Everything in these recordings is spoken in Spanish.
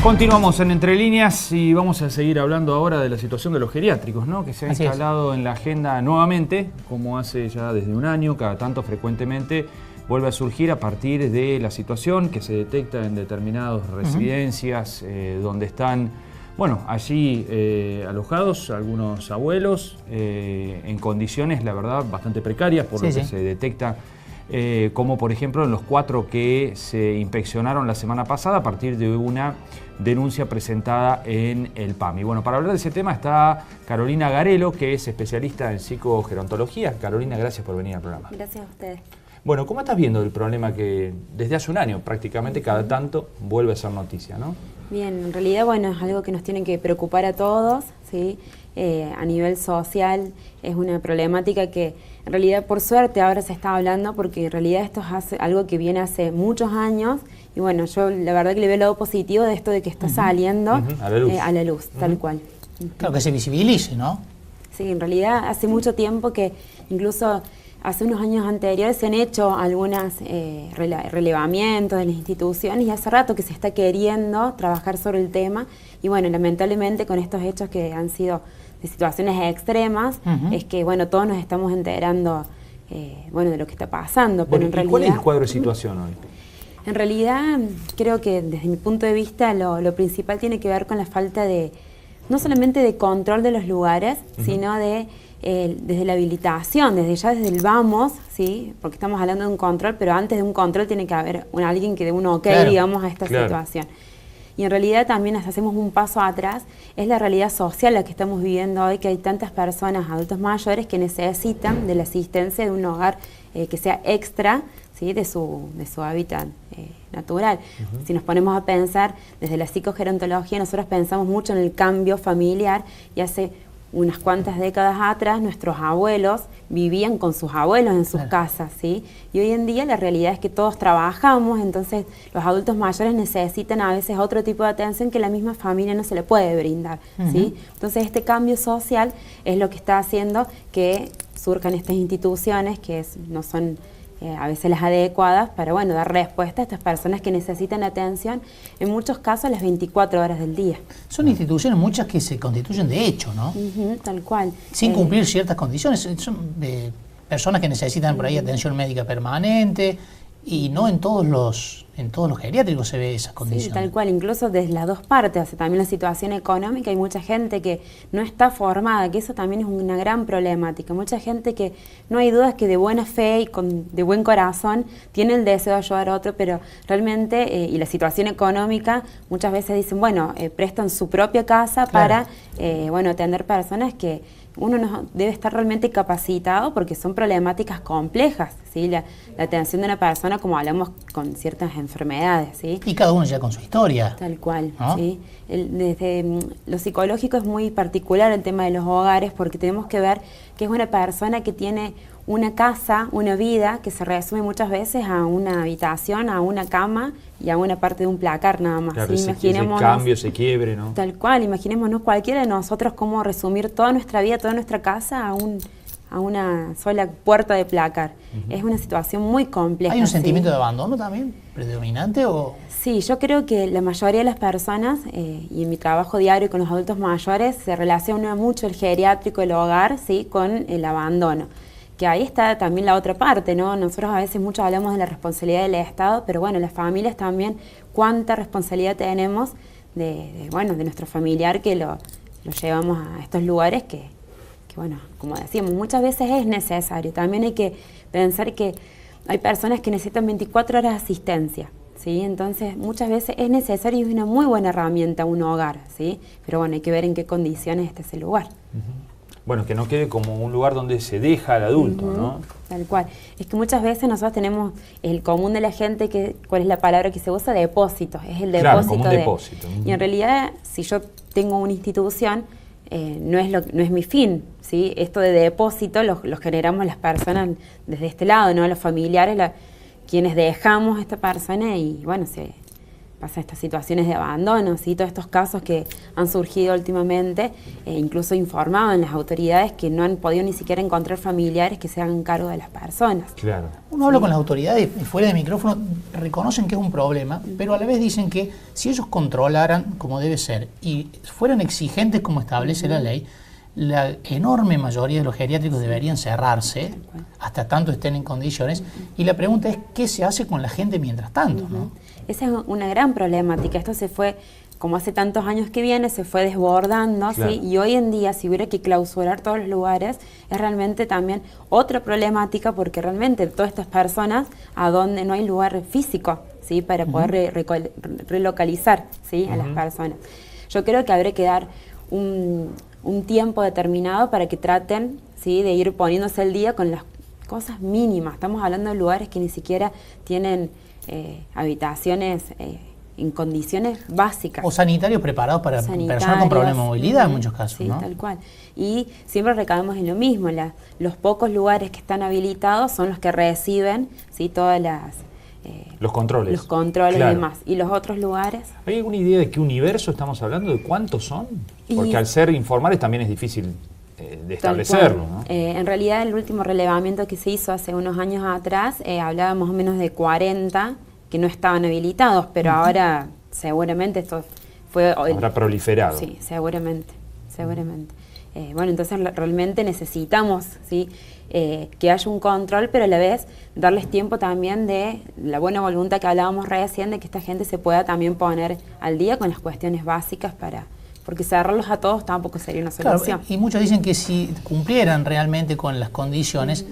Continuamos en Entre Líneas y vamos a seguir hablando ahora de la situación de los geriátricos, ¿no? Que se ha instalado en la agenda nuevamente, como hace ya desde un año, cada tanto frecuentemente vuelve a surgir a partir de la situación que se detecta en determinadas residencias donde están, bueno, allí alojados algunos abuelos en condiciones, la verdad, bastante precarias por lo que se detecta. Como por ejemplo en los 4 que se inspeccionaron la semana pasada a partir de una denuncia presentada en el PAMI. Y bueno, para hablar de ese tema está Carolina Garelo, que es especialista en psicogerontología. Carolina, gracias por venir al programa. Gracias a ustedes. Bueno, ¿cómo estás viendo el problema que desde hace un año prácticamente cada tanto vuelve a ser noticia, ¿no? Bien, en realidad, bueno, es algo que nos tiene que preocupar a todos, ¿sí? A nivel social es una problemática que en realidad por suerte ahora se está hablando porque en realidad esto es algo que viene hace muchos años y bueno, yo la verdad que le veo el lado positivo de esto de que está saliendo a la luz, tal cual. Claro, que se visibilice, ¿no? Sí, en realidad hace mucho tiempo que incluso hace unos años anteriores se han hecho algunos relevamientos de las instituciones y hace rato que se está queriendo trabajar sobre el tema y bueno, lamentablemente con estos hechos que han sido de situaciones extremas, es que bueno, todos nos estamos enterando bueno, de lo que está pasando. Pero en realidad, ¿cuál es el cuadro de situación hoy? En realidad creo que desde mi punto de vista lo principal tiene que ver con la falta de, no solamente de control de los lugares, sino de desde la habilitación, desde el vamos, ¿sí? Porque estamos hablando de un control, pero antes de un control tiene que haber alguien que dé un ok, digamos, a esta situación. Y en realidad también hacemos un paso atrás, es la realidad social la que estamos viviendo hoy, que hay tantas personas, adultos mayores, que necesitan de la asistencia de un hogar que sea extra, ¿sí? de su hábitat natural. Si nos ponemos a pensar desde la psicogerontología, nosotros pensamos mucho en el cambio familiar y hace unas cuantas décadas atrás nuestros abuelos vivían con sus abuelos en sus casas, ¿sí? Y hoy en día la realidad es que todos trabajamos, entonces los adultos mayores necesitan a veces otro tipo de atención que la misma familia no se le puede brindar, ¿sí? Entonces este cambio social es lo que está haciendo que surjan estas instituciones que no son a veces las adecuadas para, bueno, dar respuesta a estas personas que necesitan atención, en muchos casos las 24 horas del día. Son instituciones muchas que se constituyen de hecho, ¿no? Tal cual. Sin cumplir ciertas condiciones. Son personas que necesitan por ahí atención médica permanente y no en todos los geriátricos se ve esas condiciones. Sí, tal cual, incluso desde las dos partes, o sea, también la situación económica, hay mucha gente que no está formada, que eso también es una gran problemática, mucha gente que no hay dudas que de buena fe y de buen corazón tiene el deseo de ayudar a otro, pero realmente, y la situación económica, muchas veces dicen, bueno, prestan su propia casa para, bueno, atender personas que uno no debe estar realmente capacitado porque son problemáticas complejas, ¿sí? La atención de una persona, como hablamos, con ciertas enfermedades, ¿sí? Y cada uno ya con su historia. Tal cual, ¿no? ¿sí? Desde lo psicológico es muy particular el tema de los hogares porque tenemos que ver que es una persona que tiene una casa, una vida que se resume muchas veces a una habitación, a una cama y a una parte de un placar nada más. Claro, ¿sí? ese cambio, se quiebre, ¿no? Tal cual, imaginémonos cualquiera de nosotros cómo resumir toda nuestra vida, toda nuestra casa a una sola puerta de placar. Es una situación muy compleja. ¿Hay un sentimiento de abandono también predominante o...? Sí, yo creo que la mayoría de las personas, y en mi trabajo diario con los adultos mayores, se relaciona mucho el geriátrico, el hogar, ¿sí? Con el abandono. Que ahí está también la otra parte, ¿no? Nosotros a veces mucho hablamos de la responsabilidad del Estado, pero bueno, las familias también, cuánta responsabilidad tenemos de nuestro familiar que lo llevamos a estos lugares que, bueno, como decíamos, muchas veces es necesario. También hay que pensar que hay personas que necesitan 24 horas de asistencia, ¿sí? Entonces, muchas veces es necesario y es una muy buena herramienta un hogar, ¿sí? Pero bueno, hay que ver en qué condiciones está ese lugar. Bueno, que no quede como un lugar donde se deja al adulto, ¿no? Tal cual. Es que muchas veces nosotros tenemos el común de la gente, ¿cuál es la palabra que se usa? Depósito. Es el depósito. Claro, como un depósito. Y en realidad, si yo tengo una institución, no es mi fin, ¿sí? Esto de depósito lo generamos las personas desde este lado, ¿no? Los familiares, quienes dejamos a esta persona y, bueno, pasa estas situaciones de abandono, ¿sí? Todos estos casos que han surgido últimamente, incluso informaban las autoridades que no han podido ni siquiera encontrar familiares que se hagan cargo de las personas. Claro. Uno habla con las autoridades y fuera de micrófono reconocen que es un problema, pero a la vez dicen que si ellos controlaran como debe ser y fueran exigentes como establece la ley, la enorme mayoría de los geriátricos deberían cerrarse hasta tanto estén en condiciones. Y la pregunta es, ¿qué se hace con la gente mientras tanto? ¿No? Esa es una gran problemática. Esto se fue, como hace tantos años que viene, se fue desbordando, claro. ¿Sí? Y hoy en día, si hubiera que clausurar todos los lugares, es realmente también otra problemática, porque realmente todas estas personas, a donde no hay lugar físico, ¿sí? Para poder relocalizar, ¿sí? A las personas. Yo creo que habría que dar un tiempo determinado para que traten, ¿sí? De ir poniéndose al día con las cosas mínimas. Estamos hablando de lugares que ni siquiera tienen habitaciones en condiciones básicas. O sanitarios preparados para personas con problemas de movilidad en muchos casos, sí, ¿no? Tal cual. Y siempre recaemos en lo mismo, los pocos lugares que están habilitados son los que reciben, ¿sí? Todas las... los controles. Los controles, claro. Y demás. ¿Y los otros lugares? ¿Hay alguna idea de qué universo estamos hablando? ¿De cuántos son? Porque al ser informales también es difícil de establecerlo, ¿no? En realidad el último relevamiento que se hizo hace unos años atrás hablaba más o menos de 40 que no estaban habilitados, pero ahora seguramente esto fue... Habrá proliferado. Sí, seguramente. Bueno, entonces realmente necesitamos, ¿sí? Que haya un control, pero a la vez darles tiempo también de la buena voluntad que hablábamos recién, de que esta gente se pueda también poner al día con las cuestiones básicas porque cerrarlos a todos tampoco sería una solución. Claro, y muchos dicen que si cumplieran realmente con las condiciones,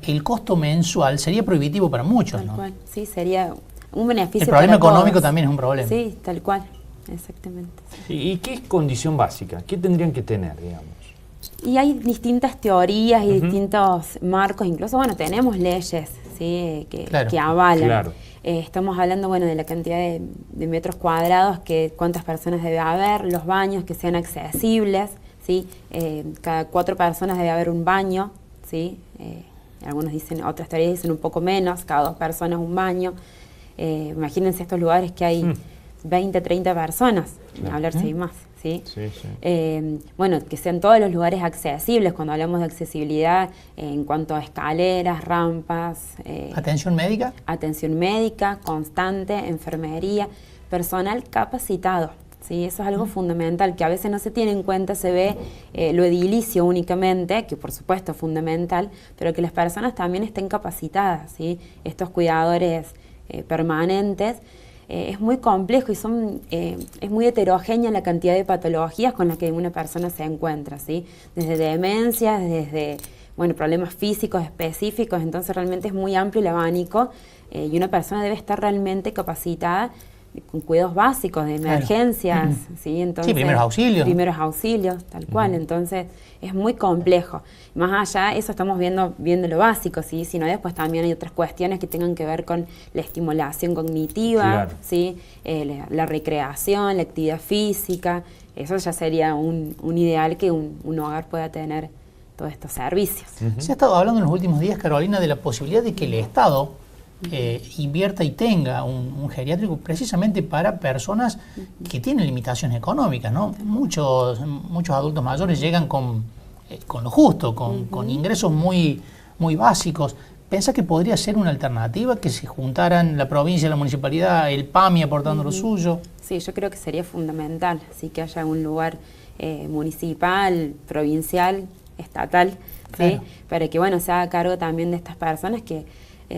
el costo mensual sería prohibitivo para muchos, Tal ¿no? cual, sí, sería un beneficio. El problema para económico todos. también es un problema. Sí, tal cual, exactamente. Sí. ¿Y qué es condición básica? ¿Qué tendrían que tener, digamos? Y hay distintas teorías y distintos marcos, incluso, bueno, tenemos leyes, ¿sí? que avalan. Claro. Estamos hablando, bueno, de la cantidad de metros cuadrados, cuántas personas debe haber, los baños que sean accesibles, ¿sí? Cada 4 personas debe haber un baño, ¿sí? Algunos dicen, otras teorías dicen un poco menos, cada 2 personas un baño. Imagínense estos lugares que hay 20, 30 personas, ni hablar si hay más. ¿Sí? Sí, sí. Bueno, que sean todos los lugares accesibles, cuando hablamos de accesibilidad en cuanto a escaleras, rampas. ¿Atención médica? Atención médica, constante, enfermería, personal capacitado. ¿Sí? Eso es algo fundamental, que a veces no se tiene en cuenta, se ve lo edilicio únicamente, que por supuesto es fundamental, pero que las personas también estén capacitadas, ¿sí? Estos cuidadores permanentes. Es muy complejo y es muy heterogénea la cantidad de patologías con las que una persona se encuentra, ¿sí? Desde demencias, desde problemas físicos específicos, entonces realmente es muy amplio el abanico y una persona debe estar realmente capacitada con cuidados básicos de emergencias, claro. ¿Sí? Entonces, sí, primeros auxilios. Primeros auxilios, tal cual, entonces es muy complejo. Más allá, eso estamos viendo lo básico, ¿sí? Sino después también hay otras cuestiones que tengan que ver con la estimulación cognitiva, claro. ¿sí? La recreación, la actividad física, eso ya sería un ideal que un hogar pueda tener todos estos servicios. Se ha estado hablando en los últimos días, Carolina, de la posibilidad de que el Estado invierta y tenga un geriátrico precisamente para personas que tienen limitaciones económicas, ¿no? Muchos adultos mayores llegan con lo justo, con ingresos muy básicos. ¿Pensás que podría ser una alternativa que se juntaran la provincia, la municipalidad, el PAMI aportando lo suyo? Sí, yo creo que sería fundamental, sí, que haya un lugar municipal, provincial, estatal, claro. ¿Sí? Para que se haga cargo también de estas personas que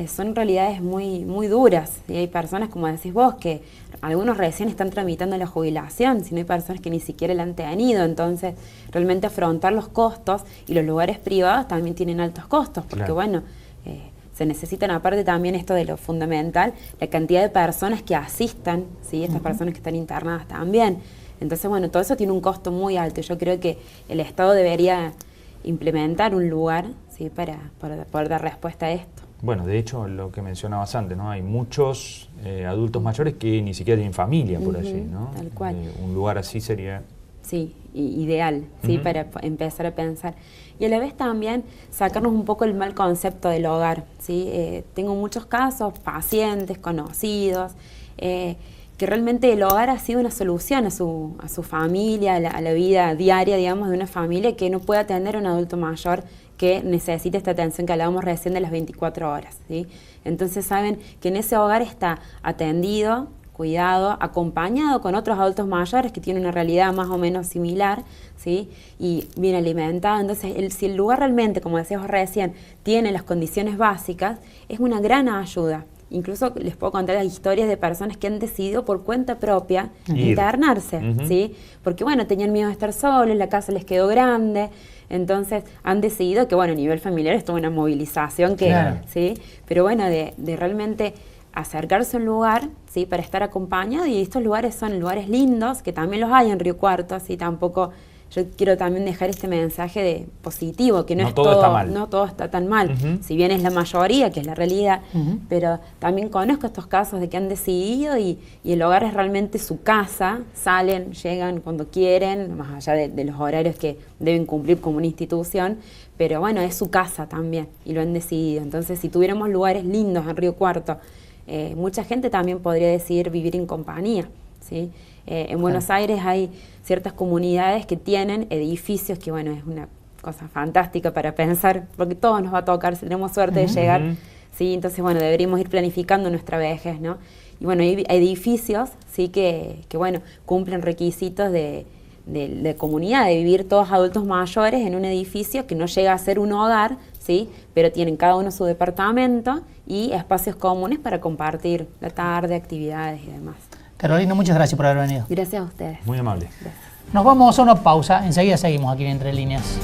son realidades muy, muy duras. Y hay personas, como decís vos, que algunos recién están tramitando la jubilación, sino hay personas que ni siquiera la han tenido. Entonces, realmente afrontar los costos, y los lugares privados también tienen altos costos, porque claro. Se necesitan, aparte también esto de lo fundamental, la cantidad de personas que asistan, ¿sí? Estas personas que están internadas también. Entonces, todo eso tiene un costo muy alto. Yo creo que el Estado debería implementar un lugar, ¿sí? para poder dar respuesta a esto. Bueno, de hecho, lo que mencionabas antes, ¿no? Hay muchos adultos mayores que ni siquiera tienen familia por allí, ¿no? Tal cual. Un lugar así sería... Sí, ideal, ¿sí? Para empezar a pensar. Y a la vez también sacarnos un poco el mal concepto del hogar, ¿sí? Tengo muchos casos, pacientes, conocidos, que realmente el hogar ha sido una solución a su familia, a la vida diaria, digamos, de una familia que no puede atender a un adulto mayor que necesita esta atención que hablábamos recién de las 24 horas, ¿sí? Entonces saben que en ese hogar está atendido, cuidado, acompañado con otros adultos mayores que tienen una realidad más o menos similar, ¿sí? Y bien alimentado. Entonces, si el lugar realmente, como decías recién, tiene las condiciones básicas, es una gran ayuda. Incluso les puedo contar las historias de personas que han decidido por cuenta propia internarse, ¿sí? Porque, bueno, tenían miedo de estar solos, la casa les quedó grande, entonces han decidido que, bueno, a nivel familiar esto es una movilización que, ¿sí? Pero bueno, de realmente acercarse a un lugar, ¿sí? Para estar acompañado, y estos lugares son lugares lindos, que también los hay en Río Cuarto, así tampoco... Yo quiero también dejar este mensaje de positivo, que no es todo está mal. No todo está tan mal, si bien es la mayoría, que es la realidad, pero también conozco estos casos de que han decidido y el hogar es realmente su casa, salen, llegan cuando quieren, más allá de los horarios que deben cumplir como una institución, pero bueno, es su casa también y lo han decidido. Entonces, si tuviéramos lugares lindos en Río Cuarto, mucha gente también podría decidir vivir en compañía, ¿sí? En Buenos Aires hay ciertas comunidades que tienen edificios, que bueno, es una cosa fantástica para pensar, porque todo nos va a tocar si tenemos suerte de llegar, ¿sí? Entonces, bueno, deberíamos ir planificando nuestra vejez, ¿no? Y bueno, hay edificios, ¿sí? que bueno, cumplen requisitos de comunidad, de vivir todos adultos mayores en un edificio que no llega a ser un hogar, ¿sí? Pero tienen cada uno su departamento y espacios comunes para compartir la tarde, actividades y demás. Carolina, muchas gracias por haber venido. Gracias a ustedes. Muy amable. Gracias. Nos vamos a una pausa, enseguida seguimos aquí en Entre Líneas.